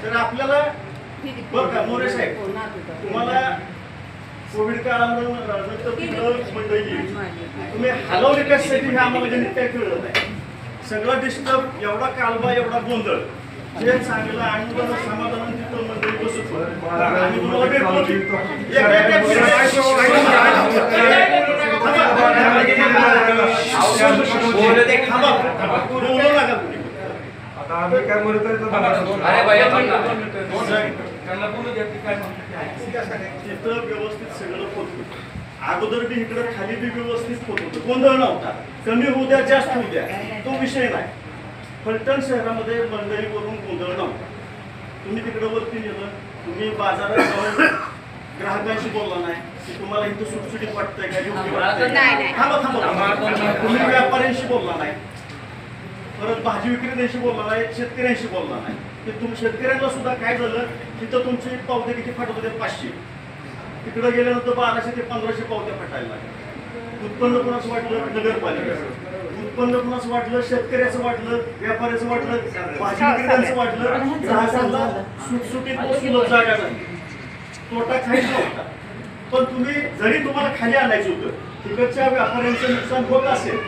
तर आपल्याला बरं का मोरे साहेब, तुम्हाला कोविड काळानंतर तिकडं मंडळी तुम्ही हलवली कशासाठी हे आम्हाला गणित काय कळलं नाही. सगळं डिस्टर्ब, एवढा कालवा, एवढा गोंधळ, जे चांगलं आनंद समाधान तिथं मंडळी बसत आणि तुम्हाला भेटलो काय बोलतोय तिथं व्यवस्थित सगळं होत. अगोदर बी इकडे खाली बी व्यवस्थित होत होतं, गोंधळ नव्हता. कमी होऊ द्या जास्त होऊ द्या तो विषय नाही. फलटण शहरामध्ये मंडळीवरून गोंधळ नव्हता. तुम्ही तिकडे वरती नेलं, तुम्ही बाजारात जाऊन ग्राहकांशी बोलला नाही की तुम्हाला इथं सुटसुटीत वाटतंय का, योग्य वाटतंय, थांबा. तुम्ही व्यापाऱ्यांशी बोलला नाही, परत भाजी विक्रेत्यांशी बोलला नाही, शेतकऱ्यांशी बोलला नाही. की तुम्ही शेतकऱ्यांना सुद्धा काय झालं, तिथं तुमची पावते किती फाटत होते, 500. तिकडे गेल्यानंतर 1200 ते 1500 पावत्या फाटायला लागल्या. उत्पन्न कुणाचं वाटलं, नगरपालिकेचं उत्पन्न कुणाचं वाटलं, शेतकऱ्याचं वाटलं, व्यापाऱ्याचं वाटलं, भाजी विक्रेत्यांचं वाटलं. ग्राहकांना सुटसुटीत बसून जागा झाली, तोटा काहीच नव्हता. पण तुम्ही जरी तुम्हाला खाली आणायचं होतं, तिकडच्या व्यापाऱ्यांचं नुकसान होत असेल,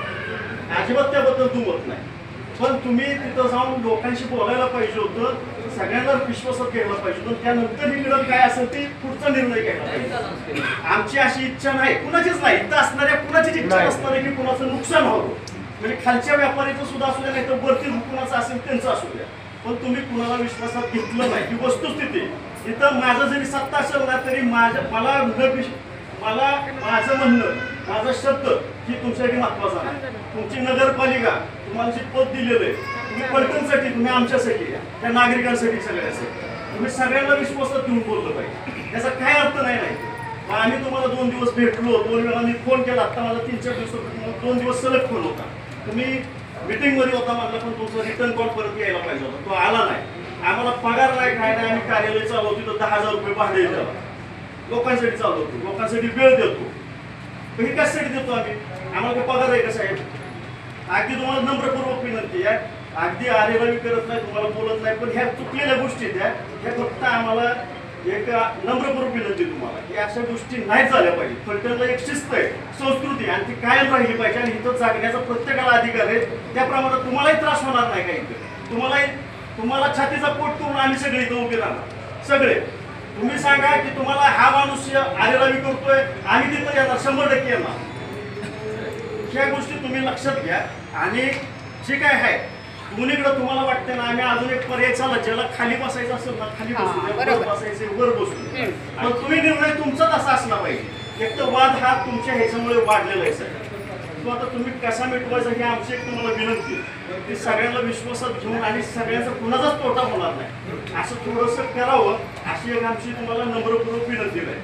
अजिबात त्याबद्दल दुमत नाही. पण तुम्ही तिथं जाऊन लोकांशी बोलायला पाहिजे होतं, सगळ्यांना विश्वासात घ्यायला पाहिजे होतं. त्यानंतर निवडून काय असेल ते पुढचा निर्णय घ्यायला पाहिजे. आमची अशी इच्छा नाही, कुणाचीच नाही, इथं असणाऱ्या कुणाचीच इच्छा नसणार आहे की कुणाचं नुकसान व्हावं. म्हणजे खालच्या व्यापाऱ्याचं सुद्धा असू द्या, नाही तर वरती कुणाचं असेल त्यांचं असू द्या. पण तुम्ही कुणाला विश्वासात घेतलं नाही ही वस्तुस्थिती. इथं माझं जरी सत्ता असेल ना तरी मला माझं म्हणणं, माझा शब्द ही तुमच्यासाठी महत्वाचा नाही. तुमची नगरपालिका तुम्हाला जे पद दिलेलं आहे, तुम्ही फलटणसाठी, तुम्ही आमच्यासाठी, त्या नागरिकांसाठी, सगळ्यासाठी तुम्ही सगळ्यांना विश्वासात घेऊन बोललं पाहिजे. त्याचा काय अर्थ नाही. आम्ही तुम्हाला 2 दिवस भेटलो, 2 वेळा मी फोन केला. आता माझा 3-4 दिवसापूर्वी 2 दिवस सलग फोन होता. तुम्ही मीटिंगमध्ये होता म्हटलं, पण तुमचा रिटर्न कॉल परत यायला पाहिजे होता, तो आला नाही. आम्हाला पगार नाही, काय नाही. आम्ही कार्यालय चालवतो, तर 10,000 रुपये भाडे द्यावं, लोकांसाठी चालवतो, लोकांसाठी वेळ देतो. हे कशासाठी देतो आम्ही? आम्हाला काही पगार आहे का साहेब? अगदी तुम्हाला नम्रपूर्वक विनंती आहे, अगदी आरेरावी करत नाही, तुम्हाला बोलत नाही, पण ह्या चुकलेल्या गोष्टी त्या ह्या फक्त आम्हाला एक नम्रपूर्वक विनंती तुम्हाला की अशा गोष्टी नाही झाल्या पाहिजे. फलटणला एक शिस्त आहे, संस्कृती, आणि ती कायम राहिली पाहिजे. आणि इथं जागण्याचा प्रत्येकाला अधिकार आहे. त्याप्रमाणे तुम्हालाही त्रास होणार नाही. काही तुम्हाला छातीचा पोट करून आम्ही सगळे इथं उभे राहणार. सगळे तुम्ही सांगा की तुम्हाला हा माणूस आरेरावी करतोय, आम्ही तिथं येणार, 100% येणार. ह्या गोष्टी तुम्ही लक्षात घ्या. आणि जे काय आहे दोन्हीकडे तुम्हाला वाटतं ना, आम्ही अजून एक पर्याय चालला, ज्याला खाली बसायचं असेल ना खाली बसू, वर बसायचं वर बसू. पण तुम्ही निर्णय तुमचाच असा असला पाहिजे. एक तर वाद हा तुमच्या ह्याच्यामुळे वाढलेला आहे सर. तो आता तुम्ही कसा मिटवायचा ही आमची एक तुम्हाला विनंती की सगळ्यांना विश्वासात घेऊन आणि सगळ्यांचा कुणाचाच तोटा होणार नाही असं थोडंसं करावं, अशी एक आमची तुम्हाला नम्रपूर्वक विनंती आहे.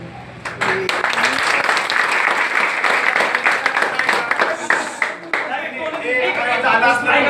झालाच नाही.